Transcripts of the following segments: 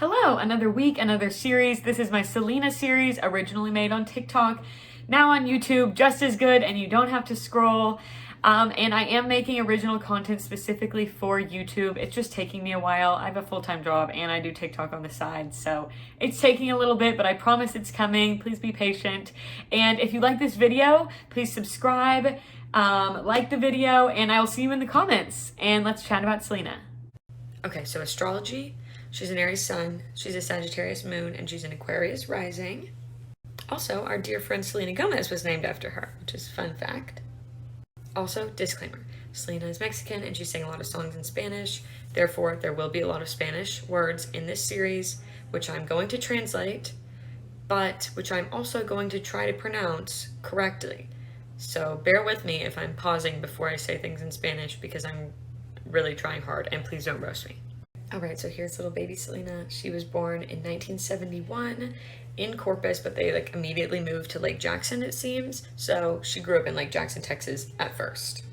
Hello, another week, another series. This is my Selena series, originally made on TikTok, now on YouTube, just as good, and you don't have to scroll. And I am making original content specifically for YouTube. It's just taking me a while. I have a full-time job and I do TikTok on the side, so it's taking a little bit, but I promise it's coming. Please be patient. And if you like this video, please subscribe, like the video, and I will see you in the comments. And let's chat about Selena. Okay, so astrology. She's an Aries sun, she's a Sagittarius moon, and she's an Aquarius rising. Also, our dear friend Selena Gomez was named after her, which is a fun fact. Also, disclaimer, Selena is Mexican and she sang a lot of songs in Spanish, therefore there will be a lot of Spanish words in this series, which I'm going to translate, but which I'm also going to try to pronounce correctly. So bear with me if I'm pausing before I say things in Spanish because I'm really trying hard, and please don't roast me. Alright, so here's little baby Selena. She was born in 1971 in Corpus, but they immediately moved to Lake Jackson, it seems. So she grew up in Lake Jackson, Texas at first.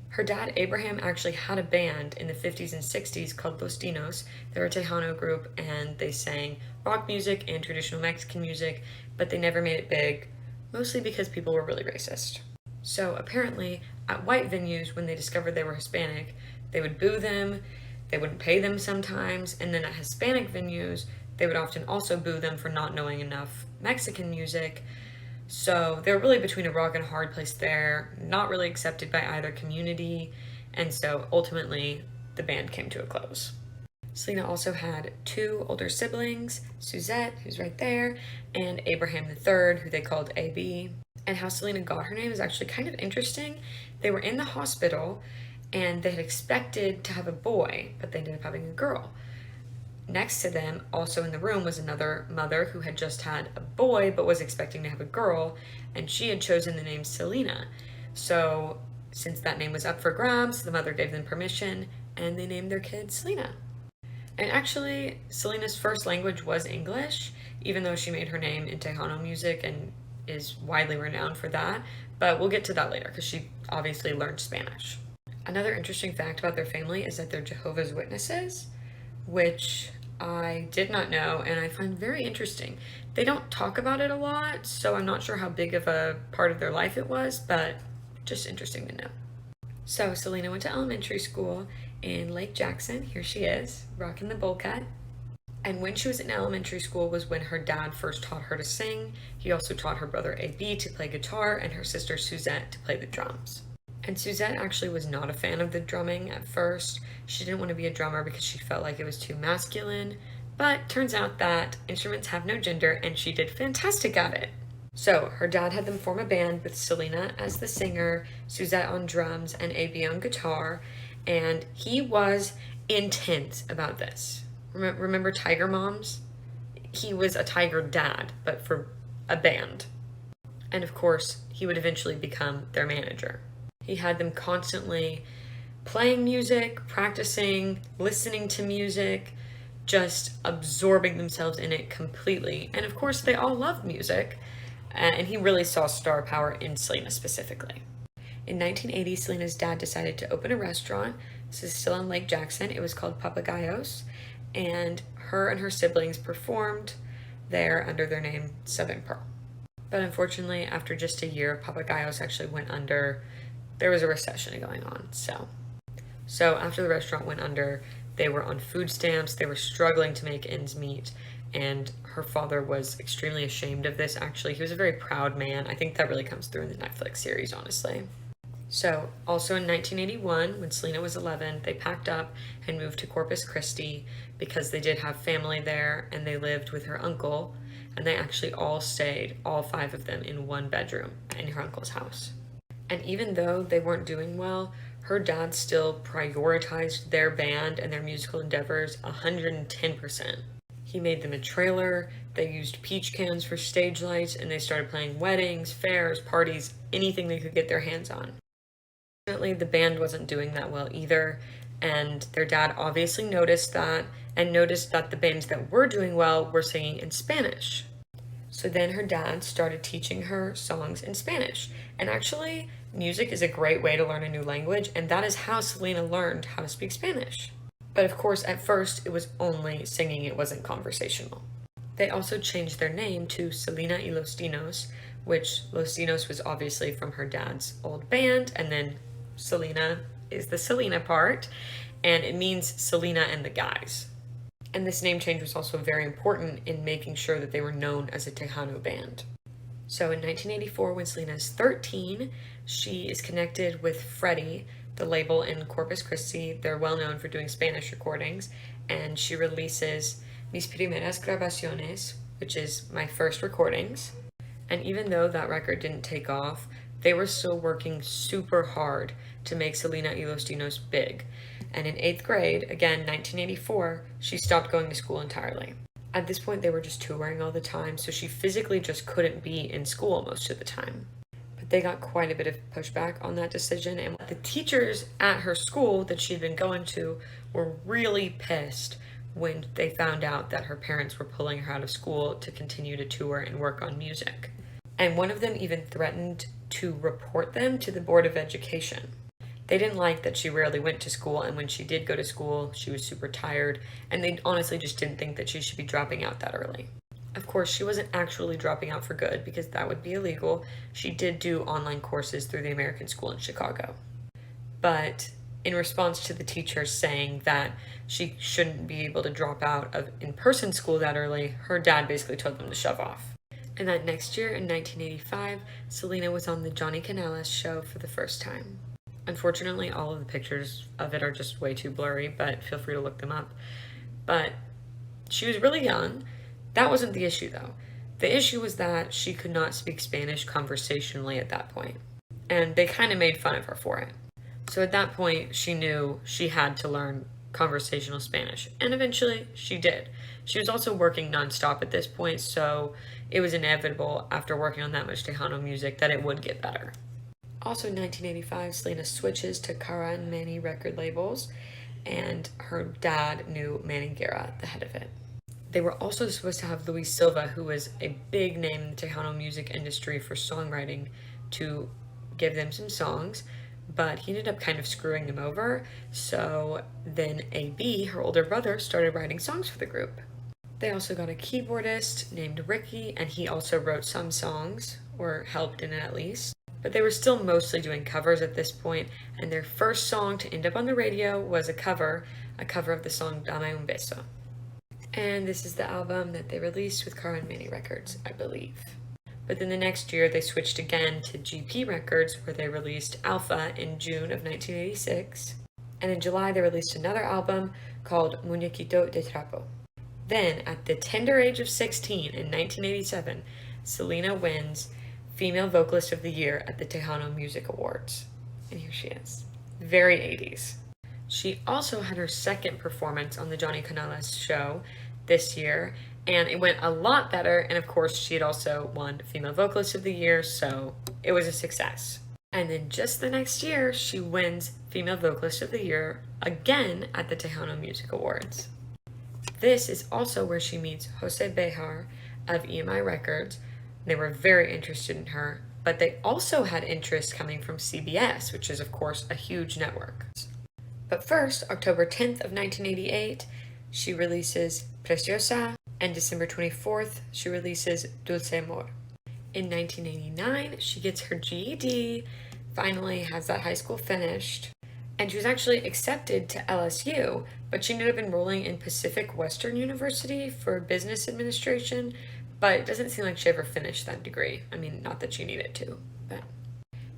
Her dad, Abraham, actually had a band in the 50s and 60s called Los Dinos. They're a Tejano group and they sang rock music and traditional Mexican music, but they never made it big, mostly because people were really racist. So apparently at white venues, when they discovered they were Hispanic, they would boo them. They wouldn't pay them sometimes, and then at Hispanic venues, they would often also boo them for not knowing enough Mexican music. So they were really between a rock and a hard place there, not really accepted by either community, and so ultimately the band came to a close. Selena also had two older siblings, Suzette, who's right there, and Abraham III, who they called AB. And how Selena got her name is actually kind of interesting. They were in the hospital, and they had expected to have a boy, but they ended up having a girl. Next to them, also in the room, was another mother who had just had a boy, but was expecting to have a girl, and she had chosen the name Selena. So, since that name was up for grabs, the mother gave them permission, and they named their kid Selena. And actually, Selena's first language was English, even though she made her name in Tejano music and is widely renowned for that, but we'll get to that later, because she obviously learned Spanish. Another interesting fact about their family is that they're Jehovah's Witnesses, which I did not know and I find very interesting. They don't talk about it a lot, so I'm not sure how big of a part of their life it was, but just interesting to know. So Selena went to elementary school in Lake Jackson. Here she is, rocking the bowl cut. And when she was in elementary school was when her dad first taught her to sing. He also taught her brother AB to play guitar and her sister Suzette to play the drums. And Suzette actually was not a fan of the drumming at first. She didn't want to be a drummer because she felt like it was too masculine, but turns out that instruments have no gender and she did fantastic at it. So her dad had them form a band with Selena as the singer, Suzette on drums, and AB on guitar, and he was intense about this. Remember Tiger Moms? He was a tiger dad, but for a band. And of course, he would eventually become their manager. He had them constantly playing music, practicing, listening to music, just absorbing themselves in it completely. And of course, they all loved music, and he really saw star power in Selena specifically. In 1980, Selena's dad decided to open a restaurant. This is still on Lake Jackson. It was called Papagayos, and her siblings performed there under their name Southern Pearl. But unfortunately, after just a year, Papagayos actually went under. There was a recession going on, so after the restaurant went under, they were on food stamps, they were struggling to make ends meet, and her father was extremely ashamed of this, actually. He was a very proud man. I think that really comes through in the Netflix series, honestly. So, also in 1981, when Selena was 11, they packed up and moved to Corpus Christi because they did have family there, and they lived with her uncle, and they actually all stayed, all 5 of them, in one bedroom in her uncle's house. And even though they weren't doing well, her dad still prioritized their band and their musical endeavors 110%. He made them a trailer, they used peach cans for stage lights, and they started playing weddings, fairs, parties, anything they could get their hands on. Unfortunately, the band wasn't doing that well either, and their dad obviously noticed that, and noticed that the bands that were doing well were singing in Spanish. So then her dad started teaching her songs in Spanish. And actually, music is a great way to learn a new language, and that is how Selena learned how to speak Spanish. But of course, at first, it was only singing, it wasn't conversational. They also changed their name to Selena y los Dinos, which Los Dinos was obviously from her dad's old band, and then Selena is the Selena part, and it means Selena and the guys. And this name change was also very important in making sure that they were known as a Tejano band. So in 1984, when Selena is 13, she is connected with Freddie, the label in Corpus Christi. They're well known for doing Spanish recordings, and she releases Mis Primeras Grabaciones, which is my first recordings. And even though that record didn't take off, they were still working super hard to make Selena y los Dinos big. And in 8th grade, again 1984, she stopped going to school entirely. At this point, they were just touring all the time, so she physically just couldn't be in school most of the time. But they got quite a bit of pushback on that decision, and the teachers at her school that she'd been going to were really pissed when they found out that her parents were pulling her out of school to continue to tour and work on music. And one of them even threatened to report them to the Board of Education. They didn't like that she rarely went to school, and when she did go to school, she was super tired, and they honestly just didn't think that she should be dropping out that early. Of course, she wasn't actually dropping out for good, because that would be illegal. She did do online courses through the American School in Chicago. But in response to the teachers saying that she shouldn't be able to drop out of in-person school that early, her dad basically told them to shove off. And that next year, in 1985, Selena was on the Johnny Canales show for the first time. Unfortunately, all of the pictures of it are just way too blurry, but feel free to look them up. But she was really young. That wasn't the issue, though. The issue was that she could not speak Spanish conversationally at that point, and they kind of made fun of her for it. So at that point, she knew she had to learn conversational Spanish, and eventually she did. She was also working nonstop at this point, so it was inevitable after working on that much Tejano music that it would get better. Also in 1985, Selena switches to Cara and Manny record labels, and her dad knew Manny Guerra, the head of it. They were also supposed to have Luis Silva, who was a big name in the Tejano music industry for songwriting, to give them some songs, but he ended up kind of screwing them over, so then AB, her older brother, started writing songs for the group. They also got a keyboardist named Ricky, and he also wrote some songs, or helped in it at least. But they were still mostly doing covers at this point, and their first song to end up on the radio was a cover of the song Dame un beso. And this is the album that they released with Cara and Manny Records, I believe. But then the next year they switched again to GP Records, where they released Alpha in June of 1986. And in July they released another album called Muñequito de Trapo. Then, at the tender age of 16 in 1987, Selena wins Female Vocalist of the Year at the Tejano Music Awards. And here she is. Very 80s. She also had her second performance on the Johnny Canales show this year, and it went a lot better, and of course she had also won Female Vocalist of the Year, so it was a success. And then just the next year, she wins Female Vocalist of the Year again at the Tejano Music Awards. This is also where she meets Jose Bejar of EMI Records. They were very interested in her, but they also had interest coming from CBS, which is of course a huge network. But first, October 10th of 1988, she releases Preciosa, and December 24th, she releases Dulce Amor. In 1989, she gets her GED, finally has that high school finished, and she was actually accepted to LSU, but she ended up enrolling in Pacific Western University for business administration, but it doesn't seem like she ever finished that degree. I mean, not that she needed to, but.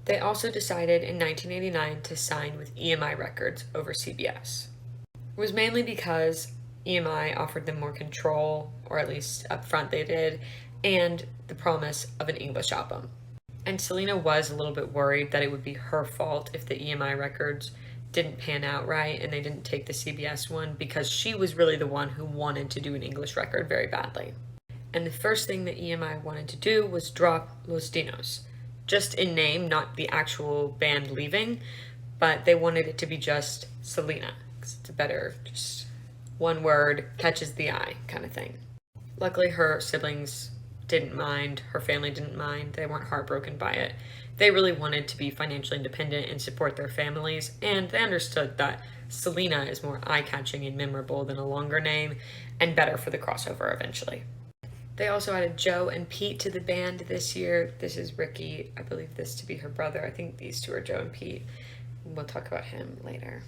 They also decided in 1989 to sign with EMI Records over CBS. It was mainly because EMI offered them more control, or at least up front they did, and the promise of an English album. And Selena was a little bit worried that it would be her fault if the EMI Records didn't pan out right and they didn't take the CBS one, because she was really the one who wanted to do an English record very badly. And the first thing that EMI wanted to do was drop Los Dinos. Just in name, not the actual band leaving, but they wanted it to be just Selena, because it's a better, just one word, catches the eye kind of thing. Luckily, her siblings didn't mind, her family didn't mind, they weren't heartbroken by it. They really wanted to be financially independent and support their families, and they understood that Selena is more eye-catching and memorable than a longer name, and better for the crossover eventually. They also added Joe and Pete to the band this year. This is Ricky. I believe this to be her brother. I think these two are Joe and Pete. We'll talk about him later.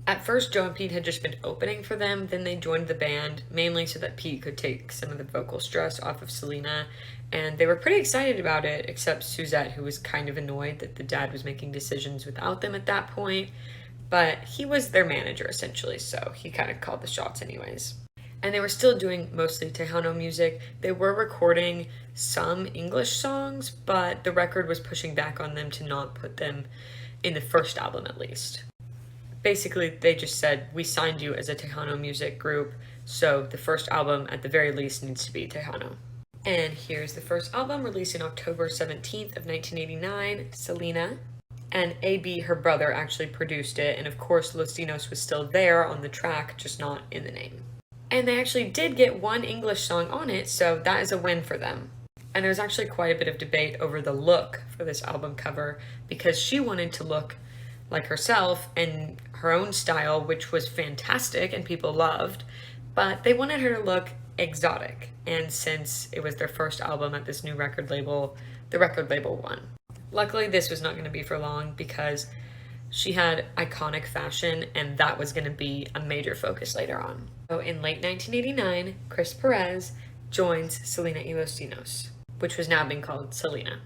At first, Joe and Pete had just been opening for them. Then they joined the band, mainly so that Pete could take some of the vocal stress off of Selena. And they were pretty excited about it, except Suzette, who was kind of annoyed that the dad was making decisions without them at that point. But he was their manager, essentially, so he kind of called the shots anyways. And they were still doing mostly Tejano music. They were recording some English songs, but the record was pushing back on them to not put them in the first album at least. Basically, they just said, we signed you as a Tejano music group, so the first album at the very least needs to be Tejano. And here's the first album, released on October 17th of 1989, Selena. And A.B., her brother, actually produced it, and of course Los Dinos was still there on the track, just not in the name. And they actually did get one English song on it, so that is a win for them. And there was actually quite a bit of debate over the look for this album cover, because she wanted to look like herself and her own style, which was fantastic and people loved, but they wanted her to look exotic. And since it was their first album at this new record label, the record label won. Luckily, this was not going to be for long because she had iconic fashion, and that was going to be a major focus later on. So in late 1989, Chris Perez joins Selena y Los Dinos, which was now being called Selena.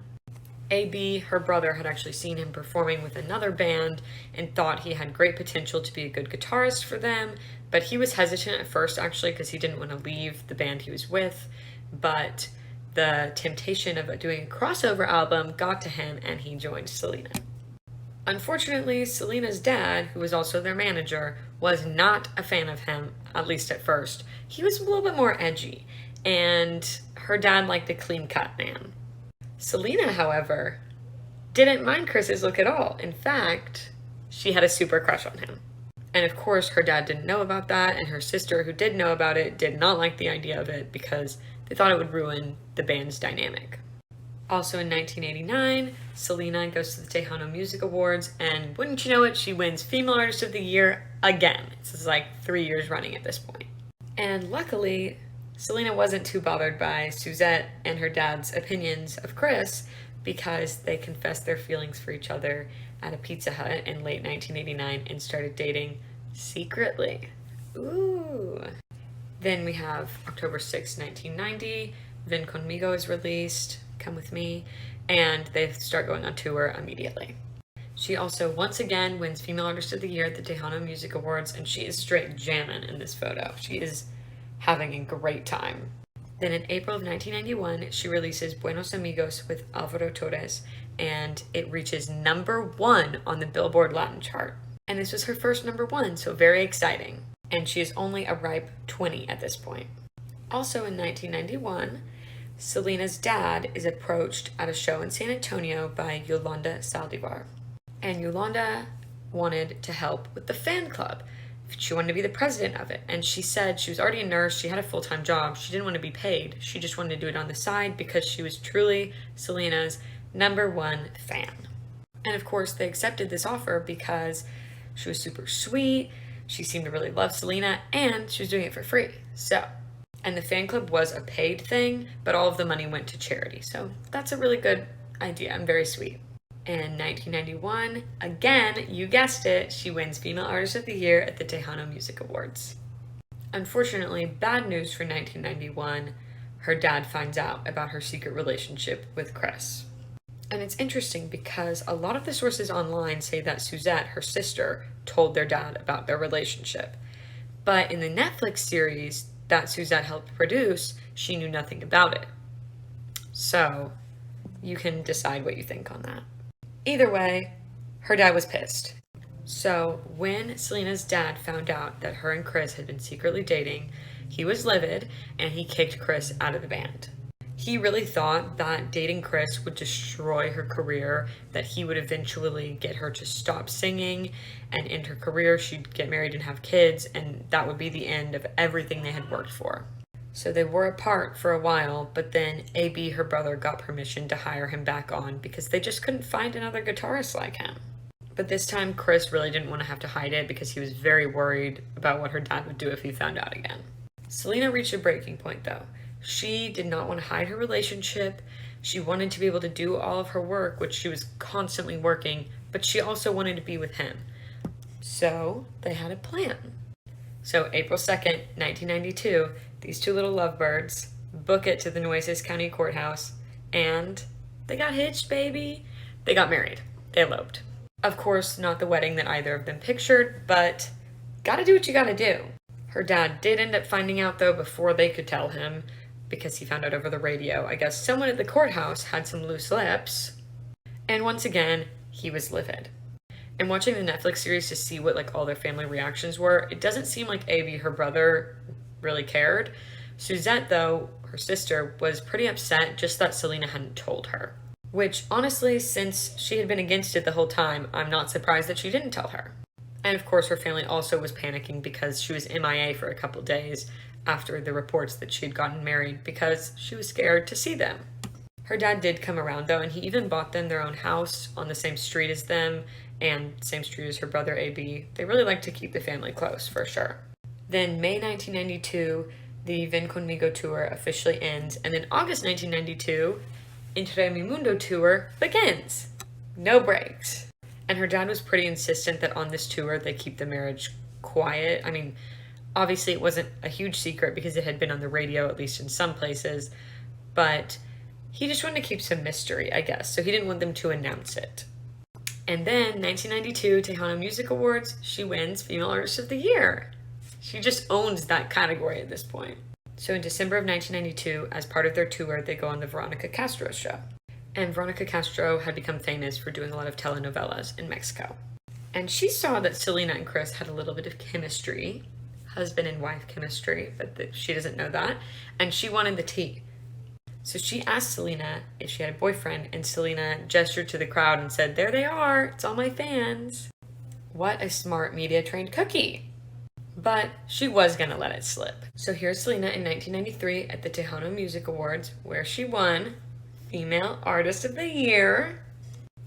A.B., her brother, had actually seen him performing with another band and thought he had great potential to be a good guitarist for them, but he was hesitant at first actually because he didn't want to leave the band he was with, but the temptation of doing a crossover album got to him and he joined Selena. Unfortunately, Selena's dad, who was also their manager, was not a fan of him, at least at first. He was a little bit more edgy, and her dad liked a clean-cut man. Selena, however, didn't mind Chris's look at all. In fact, she had a super crush on him. And of course, her dad didn't know about that, and her sister, who did know about it, did not like the idea of it because they thought it would ruin the band's dynamic. Also in 1989, Selena goes to the Tejano Music Awards, and wouldn't you know it, she wins Female Artist of the Year again. This is like 3 years running at this point. And luckily, Selena wasn't too bothered by Suzette and her dad's opinions of Chris because they confessed their feelings for each other at a Pizza Hut in late 1989 and started dating secretly. Ooh. Then we have October 6, 1990, Ven Conmigo is released, Come With Me, and they start going on tour immediately. She also once again wins Female Artist of the Year at the Tejano Music Awards, and she is straight jamming in this photo. She is having a great time. Then in April of 1991, she releases Buenos Amigos with Alvaro Torres, and it reaches #1 on the Billboard Latin chart. And this was her first #1, so very exciting. And she is only a ripe 20 at this point. Also in 1991, Selena's dad is approached at a show in San Antonio by Yolanda Saldivar. And Yolanda wanted to help with the fan club. She wanted to be the president of it. And she said she was already a nurse. She had a full-time job. She didn't want to be paid. She just wanted to do it on the side because she was truly Selena's #1 fan. And of course, they accepted this offer because she was super sweet. She seemed to really love Selena, and she was doing it for free. And the fan club was a paid thing, but all of the money went to charity. So that's a really good idea and very sweet. In 1991, again, you guessed it, she wins Female Artist of the Year at the Tejano Music Awards. Unfortunately, bad news for 1991, her dad finds out about her secret relationship with Chris. And it's interesting because a lot of the sources online say that Suzette, her sister, told their dad about their relationship. But in the Netflix series that Suzette helped produce, she knew nothing about it. So you can decide what you think on that. Either way, her dad was pissed. So when Selena's dad found out that her and Chris had been secretly dating, he was livid and he kicked Chris out of the band. He really thought that dating Chris would destroy her career, that he would eventually get her to stop singing and end her career. She'd get married and have kids, and that would be the end of everything they had worked for. So they were apart for a while, but then A.B., her brother, got permission to hire him back on because they just couldn't find another guitarist like him. But this time, Chris really didn't want to have to hide it because he was very worried about what her dad would do if he found out again. Selena reached a breaking point though. She did not want to hide her relationship. She wanted to be able to do all of her work, which she was constantly working, but she also wanted to be with him. So they had a plan. So April 2nd, 1992, these two little lovebirds book it to the Nueces County Courthouse, and they got hitched, baby. They got married. They eloped. Of course, not the wedding that either of them pictured, but gotta do what you gotta do. Her dad did end up finding out though before they could tell him, because he found out over the radio. I guess someone at the courthouse had some loose lips. And once again, he was livid. And watching the Netflix series to see what like all their family reactions were, it doesn't seem like AB, her brother, really cared. Suzette though, her sister, was pretty upset just that Selena hadn't told her. Which honestly, since she had been against it the whole time, I'm not surprised that she didn't tell her. And of course her family also was panicking because she was MIA for a couple days after the reports that she had gotten married because she was scared to see them. Her dad did come around though, and he even bought them their own house on the same street as them and same street as her brother AB. They really like to keep the family close for sure. Then May 1992, the Ven Conmigo tour officially ends, and then August 1992, Entre Mi Mundo tour begins. No breaks. And her dad was pretty insistent that on this tour they keep the marriage quiet. I mean, obviously it wasn't a huge secret because it had been on the radio, at least in some places, but he just wanted to keep some mystery, I guess, so he didn't want them to announce it. And then 1992 Tejano Music Awards, she wins Female Artist of the Year. She just owns that category at this point. So in December of 1992, as part of their tour, they go on the Veronica Castro show. And Veronica Castro had become famous for doing a lot of telenovelas in Mexico. And she saw that Selena and Chris had a little bit of chemistry, husband and wife chemistry, but she doesn't know that. And she wanted the tea. So she asked Selena if she had a boyfriend, and Selena gestured to the crowd and said, "There they are, it's all my fans." What a smart media-trained cookie. But she was gonna let it slip. So here's Selena in 1993 at the Tejano Music Awards, where she won Female Artist of the Year.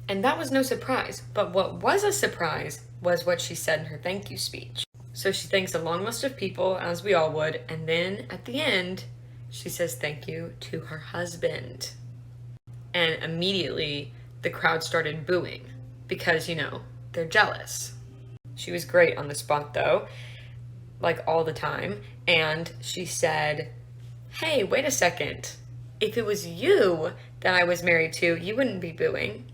And that was no surprise, but what was a surprise was what she said in her thank you speech. So she thanks a long list of people, as we all would, and then at the end, she says thank you to her husband. And immediately the crowd started booing because, you know, they're jealous. She was great on the spot though, like all the time. And she said, "Hey, wait a second. If it was you that I was married to, you wouldn't be booing."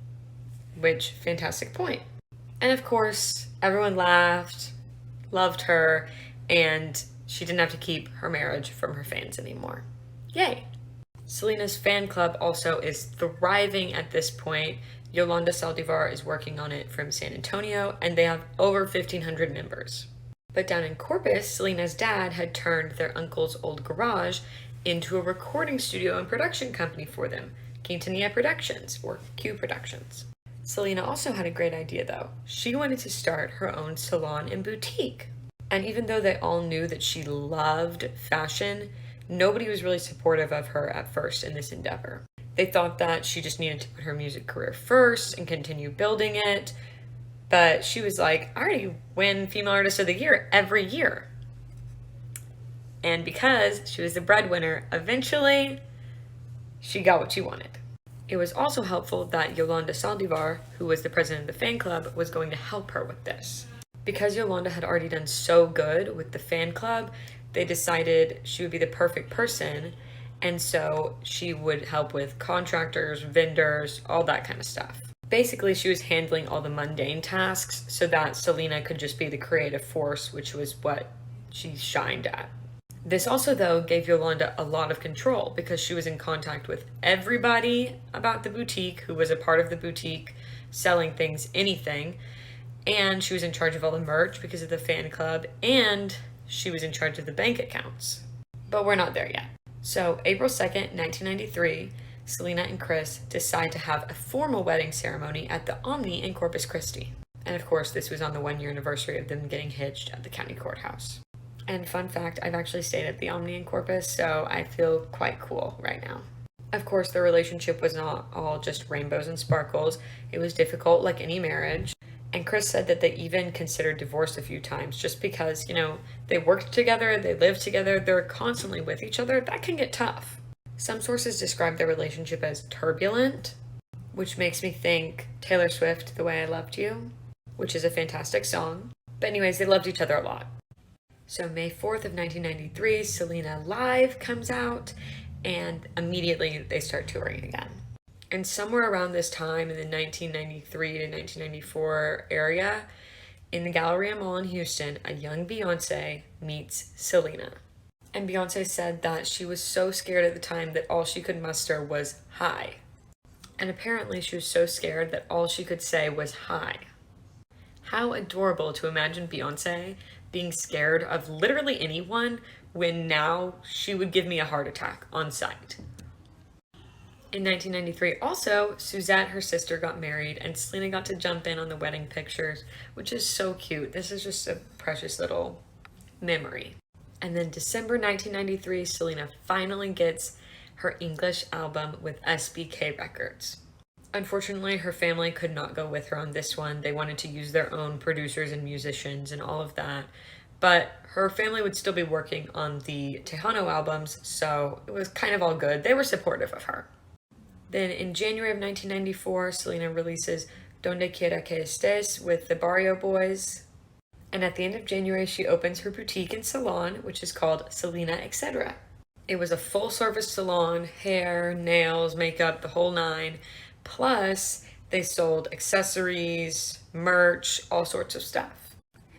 Which, fantastic point. And of course, everyone laughed, loved her, and she didn't have to keep her marriage from her fans anymore. Yay! Selena's fan club also is thriving at this point. Yolanda Saldivar is working on it from San Antonio, and they have over 1,500 members. But down in Corpus, Selena's dad had turned their uncle's old garage into a recording studio and production company for them, Quintanilla Productions, or Q Productions. Selena also had a great idea though. She wanted to start her own salon and boutique. And even though they all knew that she loved fashion, nobody was really supportive of her at first in this endeavor. They thought that she just needed to put her music career first and continue building it. But she was like, I already win Female Artist of the Year every year. And because she was the breadwinner, eventually she got what she wanted. It was also helpful that Yolanda Saldivar, who was the president of the fan club, was going to help her with this. Because Yolanda had already done so good with the fan club, they decided she would be the perfect person, and so she would help with contractors, vendors, all that kind of stuff. Basically, she was handling all the mundane tasks so that Selena could just be the creative force, which was what she shined at. This also, though, gave Yolanda a lot of control because she was in contact with everybody about the boutique who was a part of the boutique, selling things, anything, and she was in charge of all the merch because of the fan club, and she was in charge of the bank accounts. But we're not there yet. So April 2nd, 1993, Selena and Chris decide to have a formal wedding ceremony at the Omni in Corpus Christi. And of course, this was on the 1-year anniversary of them getting hitched at the county courthouse. And fun fact, I've actually stayed at the Omni in Corpus, so I feel quite cool right now. Of course, their relationship was not all just rainbows and sparkles. It was difficult like any marriage. And Chris said that they even considered divorce a few times just because, you know, they worked together, they lived together, they're constantly with each other. That can get tough. Some sources describe their relationship as turbulent, which makes me think Taylor Swift, The Way I Loved You, which is a fantastic song. But anyways, they loved each other a lot. So May 4th of 1993, Selena Live comes out, and immediately they start touring again. And somewhere around this time in the 1993 to 1994 area, in the Galleria Mall in Houston, a young Beyonce meets Selena. And Beyonce said that she was so scared at the time that all she could muster was hi. And apparently she was so scared that all she could say was hi. How adorable to imagine Beyonce being scared of literally anyone when now she would give me a heart attack on sight. In 1993, also, Suzette, her sister, got married, and Selena got to jump in on the wedding pictures, which is so cute. This is just a precious little memory. And then December 1993, Selena finally gets her English album with SBK Records. Unfortunately, her family could not go with her on this one. They wanted to use their own producers and musicians and all of that. But her family would still be working on the Tejano albums, so it was kind of all good. They were supportive of her. Then in January of 1994, Selena releases Donde Quiera que Estés with the Barrio Boys. And at the end of January, she opens her boutique and salon, which is called Selena Etc. It was a full-service salon, hair, nails, makeup, the whole nine. Plus, they sold accessories, merch, all sorts of stuff.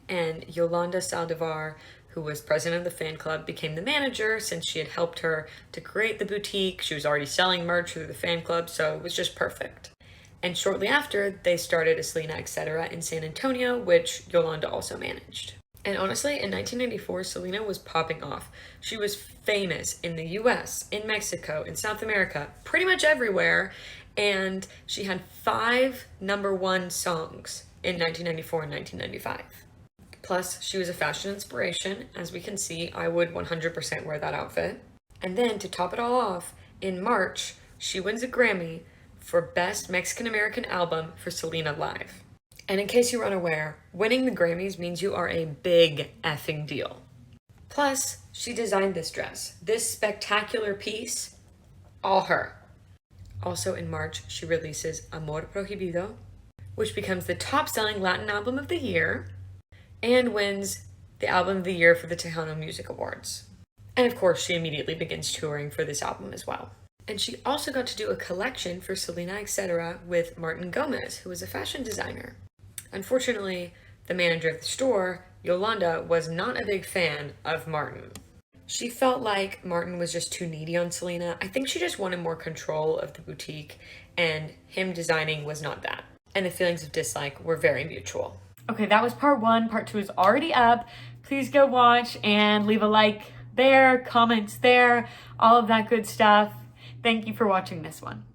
And Yolanda Saldivar, who was president of the fan club, became the manager since she had helped her to create the boutique. She was already selling merch through the fan club, so it was just perfect. And shortly after, they started a Selena Etc. in San Antonio, which Yolanda also managed. And honestly, in 1994, Selena was popping off. She was famous in the US, in Mexico, in South America, pretty much everywhere. And she had 5 #1 songs in 1994 and 1995. Plus, she was a fashion inspiration. As we can see, I would 100% wear that outfit. And then, to top it all off, in March, she wins a Grammy for Best Mexican-American Album for Selena Live. And in case you were unaware, winning the Grammys means you are a big effing deal. Plus, she designed this dress. This spectacular piece, all her. Also in March, she releases Amor Prohibido, which becomes the top-selling Latin album of the year, and wins the Album of the Year for the Tejano Music Awards. And of course, she immediately begins touring for this album as well. And she also got to do a collection for Selena Etc. with Martin Gomez, who was a fashion designer. Unfortunately, the manager of the store, Yolanda, was not a big fan of Martin. She felt like Martin was just too needy on Selena. I think she just wanted more control of the boutique, and him designing was not that. And the feelings of dislike were very mutual. Okay, that was part 1. Part 2 is already up. Please go watch and leave a like there, comments there, all of that good stuff. Thank you for watching this one.